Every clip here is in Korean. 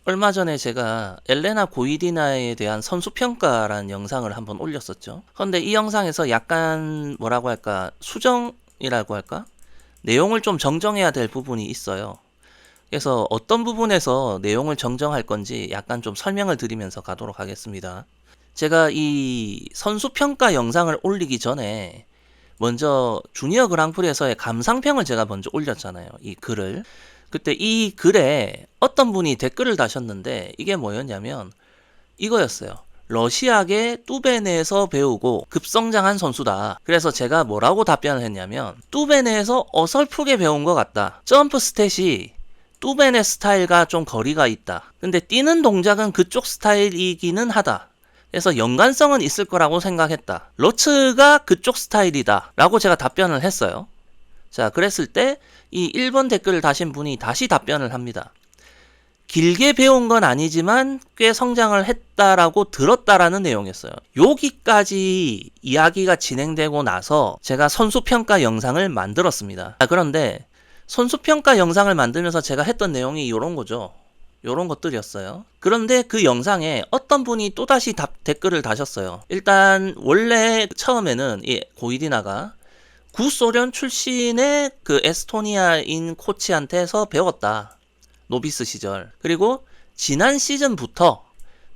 얼마 전에 제가 엘레나 고이디나에 대한 선수평가라는 영상을 한번 올렸었죠. 그런데 이 영상에서 약간 뭐라고 할까, 수정이라고 할까? 내용을 좀 정정해야 될 부분이 있어요. 그래서 어떤 부분에서 내용을 정정할 건지 약간 좀 설명을 드리면서 가도록 하겠습니다. 제가 이 선수평가 영상을 올리기 전에 먼저 주니어 그랑프리에서의 감상평을 제가 먼저 올렸잖아요. 이 글을. 그때 이 글에 어떤 분이 댓글을 다셨는데 이게 뭐였냐면 이거였어요. 러시아계 뚜베네에서 배우고 급성장한 선수다. 그래서 제가 뭐라고 답변을 했냐면 뚜베네에서 어설프게 배운 것 같다. 점프 스탯이 뚜베네 스타일과 좀 거리가 있다. 근데 뛰는 동작은 그쪽 스타일이기는 하다. 그래서 연관성은 있을 거라고 생각했다. 러츠가 그쪽 스타일이다. 라고 제가 답변을 했어요. 자, 그랬을 때 이 1번 댓글을 다신 분이 다시 답변을 합니다. 길게 배운 건 아니지만 꽤 성장을 했다라고 들었다라는 내용이었어요. 여기까지 이야기가 진행되고 나서 제가 선수평가 영상을 만들었습니다. 그런데 선수평가 영상을 만들면서 제가 했던 내용이 이런 거죠. 이런 것들이었어요. 그런데 그 영상에 어떤 분이 또다시 댓글을 다셨어요. 일단 원래 처음에는 이 고이디나가 구소련 출신의 그 에스토니아인 코치한테서 배웠다. 노비스 시절. 그리고 지난 시즌부터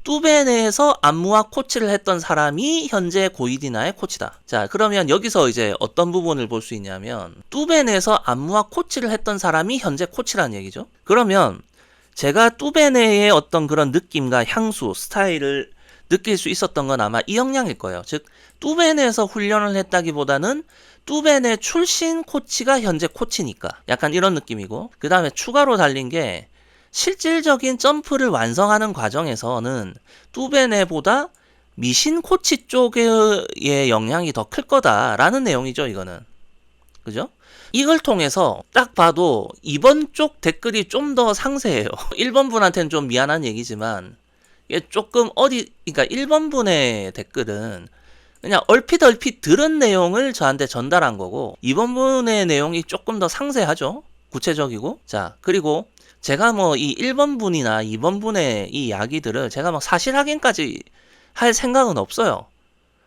뚜베네에서 안무와 코치를 했던 사람이 현재 고이디나의 코치다. 자, 그러면 여기서 이제 어떤 부분을 볼 수 있냐면 뚜베네에서 안무와 코치를 했던 사람이 현재 코치라는 얘기죠. 그러면 제가 뚜베네의 어떤 그런 느낌과 향수, 스타일을 느낄 수 있었던 건 아마 이 역량일 거예요. 즉 뚜베네에서 훈련을 했다기보다는 뚜베네 출신 코치가 현재 코치니까 약간 이런 느낌이고, 그 다음에 추가로 달린 게 실질적인 점프를 완성하는 과정에서는 뚜베네보다 미신 코치 쪽의 영향이 더 클 거다라는 내용이죠. 이거는 그죠? 이걸 통해서 딱 봐도 이번 쪽 댓글이 좀 더 상세해요. 1번 분한테는 좀 미안한 얘기지만 이게 조금 그러니까 1번 분의 댓글은 그냥 얼핏 들은 내용을 저한테 전달한 거고 2번 분의 내용이 조금 더 상세하죠. 구체적이고. 자, 그리고 제가 뭐 이 1번 분이나 2번 분의 이 이야기들을 제가 막 사실 확인까지 할 생각은 없어요.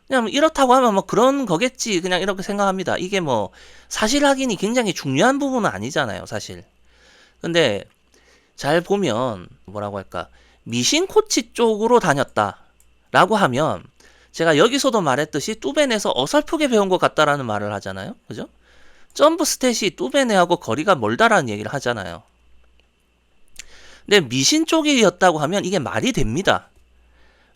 그냥 이렇다고 하면 뭐 그런 거겠지, 그냥 이렇게 생각합니다. 이게 뭐 사실 확인이 굉장히 중요한 부분은 아니잖아요, 사실. 근데 잘 보면 뭐라고 할까, 미신 코치 쪽으로 다녔다 라고 하면 제가 여기서도 말했듯이 뚜베네에서 어설프게 배운 것 같다라는 말을 하잖아요. 그죠? 점프 스탯이 뚜베네하고 거리가 멀다라는 얘기를 하잖아요. 근데 미신 쪽이었다고 하면 이게 말이 됩니다.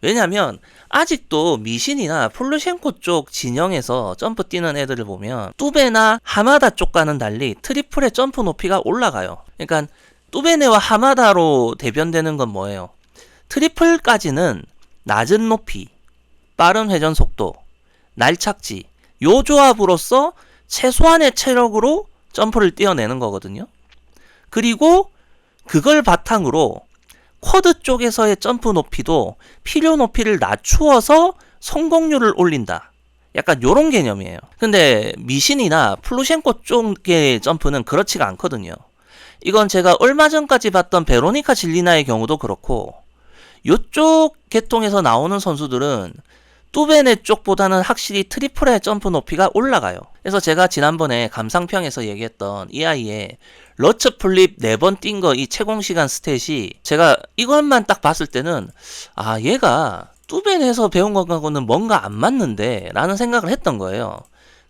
왜냐면 아직도 미신이나 폴루셴코 쪽 진영에서 점프 뛰는 애들을 보면 뚜베나 하마다 쪽과는 달리 트리플의 점프 높이가 올라가요. 그러니까 뚜베네와 하마다로 대변되는 건 뭐예요? 트리플까지는 낮은 높이, 빠른 회전 속도, 날착지, 요 조합으로서 최소한의 체력으로 점프를 뛰어내는 거거든요. 그리고 그걸 바탕으로 쿼드 쪽에서의 점프 높이도 필요 높이를 낮추어서 성공률을 올린다. 약간 요런 개념이에요. 근데 미신이나 플루셴코 쪽의 점프는 그렇지가 않거든요. 이건 제가 얼마 전까지 봤던 베로니카 질리나의 경우도 그렇고, 요쪽 계통에서 나오는 선수들은 뚜베네 쪽보다는 확실히 트리플의 점프 높이가 올라가요. 그래서 제가 지난번에 감상평에서 얘기했던 이 아이의 러츠 플립 4번 뛴 거 이 채공시간 스탯이 제가 이것만 딱 봤을 때는 아, 얘가 뚜베네에서 배운 것하고는 뭔가 안 맞는데 라는 생각을 했던 거예요.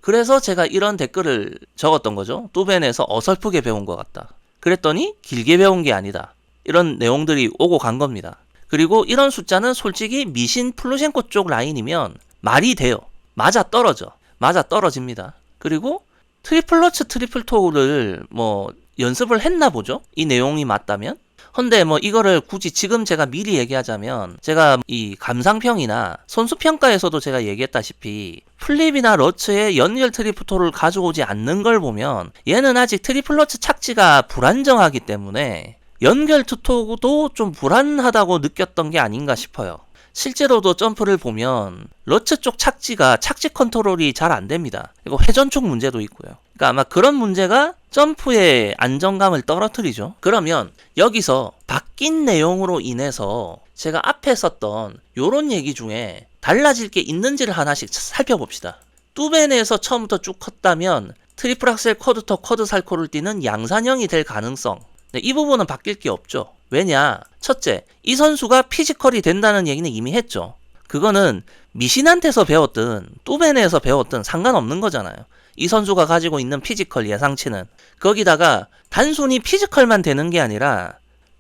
그래서 제가 이런 댓글을 적었던 거죠. 뚜베네에서 어설프게 배운 것 같다. 그랬더니 길게 배운 게 아니다. 이런 내용들이 오고 간 겁니다. 그리고 이런 숫자는 솔직히 미신 플루셴코 쪽 라인이면 말이 돼요. 맞아 떨어집니다. 그리고 트리플 러츠 트리플 토를 뭐 연습을 했나 보죠. 이 내용이 맞다면. 근데 뭐 이거를 굳이 지금 제가 미리 얘기하자면 제가 이 감상평이나 선수평가에서도 제가 얘기했다시피 플립이나 러츠의 연결 트리플 토를 가져오지 않는 걸 보면 얘는 아직 트리플 러츠 착지가 불안정하기 때문에 연결 투토도 좀 불안하다고 느꼈던 게 아닌가 싶어요. 실제로도 점프를 보면 러츠 쪽 착지 컨트롤이 잘 안 됩니다. 그리고 회전축 문제도 있고요. 그러니까 아마 그런 문제가 점프의 안정감을 떨어뜨리죠. 그러면 여기서 바뀐 내용으로 인해서 제가 앞에 썼던 요런 얘기 중에 달라질 게 있는지를 하나씩 살펴봅시다. 뚜벤에서 처음부터 쭉 컸다면 트리플 악셀 쿼드터 쿼드 살코를 뛰는 양산형이 될 가능성. 이 부분은 바뀔 게 없죠. 왜냐? 첫째, 이 선수가 피지컬이 된다는 얘기는 이미 했죠. 그거는 미신한테서 배웠든 뚜벤에서 배웠든 상관없는 거잖아요. 이 선수가 가지고 있는 피지컬 예상치는. 거기다가 단순히 피지컬만 되는 게 아니라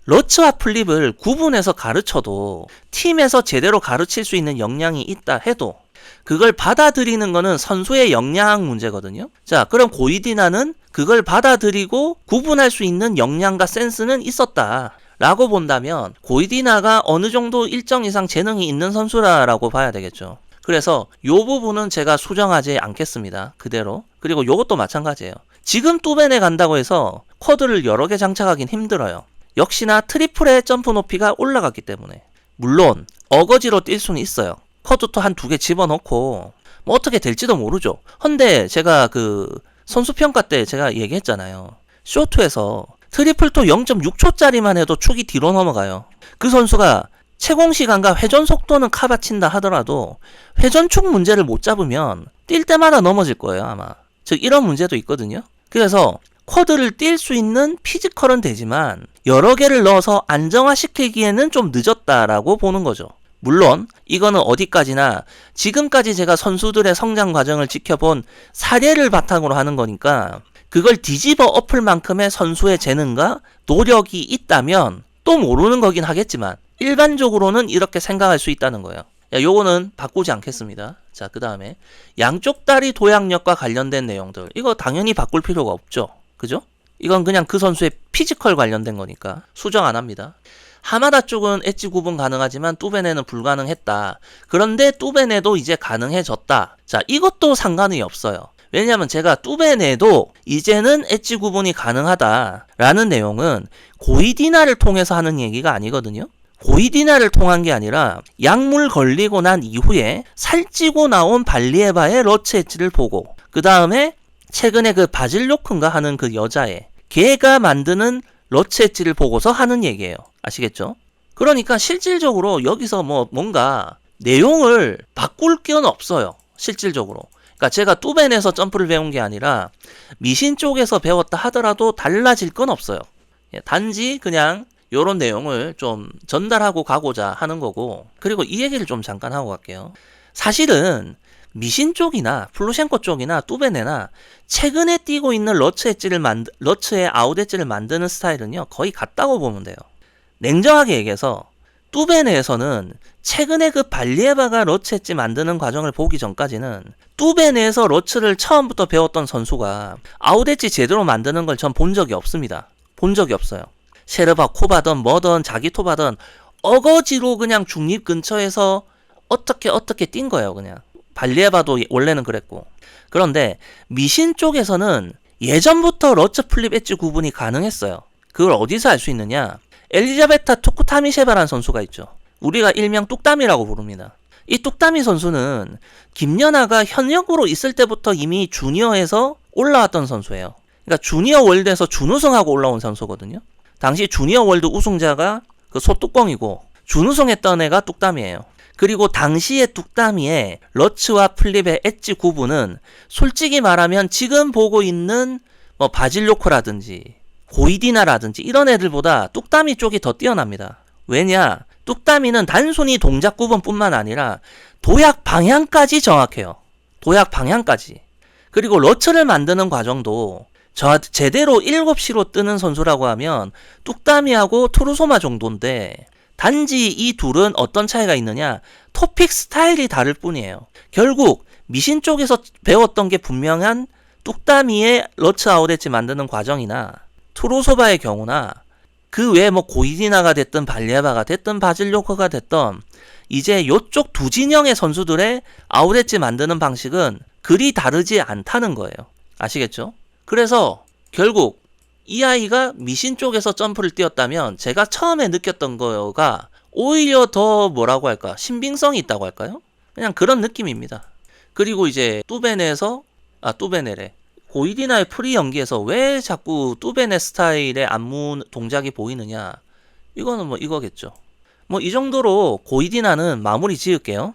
러츠와 플립을 구분해서 가르쳐도 팀에서 제대로 가르칠 수 있는 역량이 있다 해도 그걸 받아들이는 거는 선수의 역량 문제거든요. 자, 그럼 고이디나는 그걸 받아들이고 구분할 수 있는 역량과 센스는 있었다 라고 본다면 고이디나가 어느 정도 일정 이상 재능이 있는 선수라고 봐야 되겠죠. 그래서 요 부분은 제가 수정하지 않겠습니다. 그대로. 그리고 요것도 마찬가지예요. 지금 뚜벤에 간다고 해서 쿼드를 여러 개 장착하긴 힘들어요. 역시나 트리플의 점프 높이가 올라갔기 때문에. 물론 어거지로 뛸 수는 있어요. 쿼드도 한 2개 집어넣고 뭐 어떻게 될지도 모르죠. 근데 제가 그 선수평가 때 제가 얘기했잖아요. 쇼트에서 트리플도 0.6초짜리만 해도 축이 뒤로 넘어가요. 그 선수가 채공 시간과 회전 속도는 카바친다 하더라도 회전축 문제를 못 잡으면 뛸 때마다 넘어질 거예요, 아마. 즉 이런 문제도 있거든요. 그래서 쿼드를 뛸 수 있는 피지컬은 되지만 여러 개를 넣어서 안정화시키기에는 좀 늦었다라고 보는 거죠. 물론 이거는 어디까지나 지금까지 제가 선수들의 성장 과정을 지켜본 사례를 바탕으로 하는 거니까 그걸 뒤집어 엎을 만큼의 선수의 재능과 노력이 있다면 또 모르는 거긴 하겠지만 일반적으로는 이렇게 생각할 수 있다는 거예요. 요거는 바꾸지 않겠습니다. 자, 그 다음에 양쪽 다리 도약력과 관련된 내용들. 이거 당연히 바꿀 필요가 없죠. 그죠? 이건 그냥 그 선수의 피지컬 관련된 거니까 수정 안 합니다. 하마다 쪽은 엣지 구분 가능하지만 뚜벤에는 불가능했다. 그런데 뚜벤에도 이제 가능해졌다. 자, 이것도 상관이 없어요. 왜냐하면 제가 뚜벤에도 이제는 엣지 구분이 가능하다라는 내용은 고이디나를 통해서 하는 얘기가 아니거든요. 고이디나를 통한 게 아니라 약물 걸리고 난 이후에 살찌고 나온 발리에바의 러츠 엣지를 보고 그 다음에 최근에 그 바질로크인가 하는 그 여자애 걔가 만드는 러츠 엣지를 보고서 하는 얘기예요. 아시겠죠? 그러니까 실질적으로 여기서 뭔가 내용을 바꿀 건 없어요. 실질적으로. 그러니까 제가 뚜벤에서 점프를 배운 게 아니라 미신 쪽에서 배웠다 하더라도 달라질 건 없어요. 단지 그냥 요런 내용을 좀 전달하고 가고자 하는 거고, 그리고 이 얘기를 좀 잠깐 하고 갈게요. 사실은 미신 쪽이나 플루셴코 쪽이나 뚜벤에나 최근에 뛰고 있는 러츠의 아웃 엣지를 만드는 스타일은요 거의 같다고 보면 돼요. 냉정하게 얘기해서 뚜벤에서는 최근에 그 발리에바가 러츠 엣지 만드는 과정을 보기 전까지는 뚜벤에서 러츠를 처음부터 배웠던 선수가 아웃 엣지 제대로 만드는 걸 전 본 적이 없습니다. 본 적이 없어요. 셰르바 코바든 뭐든 자기 토바든 어거지로 그냥 중립 근처에서 어떻게 뛴 거예요. 그냥 발리에바도 원래는 그랬고. 그런데 미신 쪽에서는 예전부터 러츠 플립 엣지 구분이 가능했어요. 그걸 어디서 알 수 있느냐? 엘리자베타 투쿠타미셰바라는 선수가 있죠. 우리가 일명 뚝땀이라고 부릅니다. 이 뚝땀이 선수는 김연아가 현역으로 있을 때부터 이미 주니어에서 올라왔던 선수예요. 그러니까 주니어 월드에서 준우승하고 올라온 선수거든요. 당시 주니어 월드 우승자가 그 소뚜껑이고 준우승했던 애가 뚝땀이에요. 그리고 당시의 뚝땀이의 러츠와 플립의 엣지 구분은 솔직히 말하면 지금 보고 있는 뭐 바질로코라든지 고이디나라든지 이런 애들보다 뚝땀이 쪽이 더 뛰어납니다. 왜냐? 뚝땀이는 단순히 동작 구분뿐만 아니라 도약 방향까지 정확해요. 도약 방향까지. 그리고 러츠를 만드는 과정도 제대로 7시로 뜨는 선수라고 하면 뚝땀이하고 투르소마 정도인데 단지 이 둘은 어떤 차이가 있느냐? 토픽 스타일이 다를 뿐이에요. 결국 미신 쪽에서 배웠던 게 분명한 뚝땀이의 러츠 아웃 엣지 만드는 과정이나 투르소바의 경우나 그 외에 뭐 고이디나가 됐든 발리에바가 됐든 바질로커가 됐던 이제 요쪽 두 진영의 선수들의 아웃 엣지 만드는 방식은 그리 다르지 않다는 거예요. 아시겠죠? 그래서 결국 이 아이가 미신 쪽에서 점프를 뛰었다면 제가 처음에 느꼈던 거가 오히려 더 뭐라고 할까? 신빙성이 있다고 할까요? 그냥 그런 느낌입니다. 그리고 이제 뚜베네래. 고이디나의 프리 연기에서 왜 자꾸 뚜베네 스타일의 안무 동작이 보이느냐? 이거는 뭐 이거겠죠. 뭐 이 정도로 고이디나는 마무리 지을게요.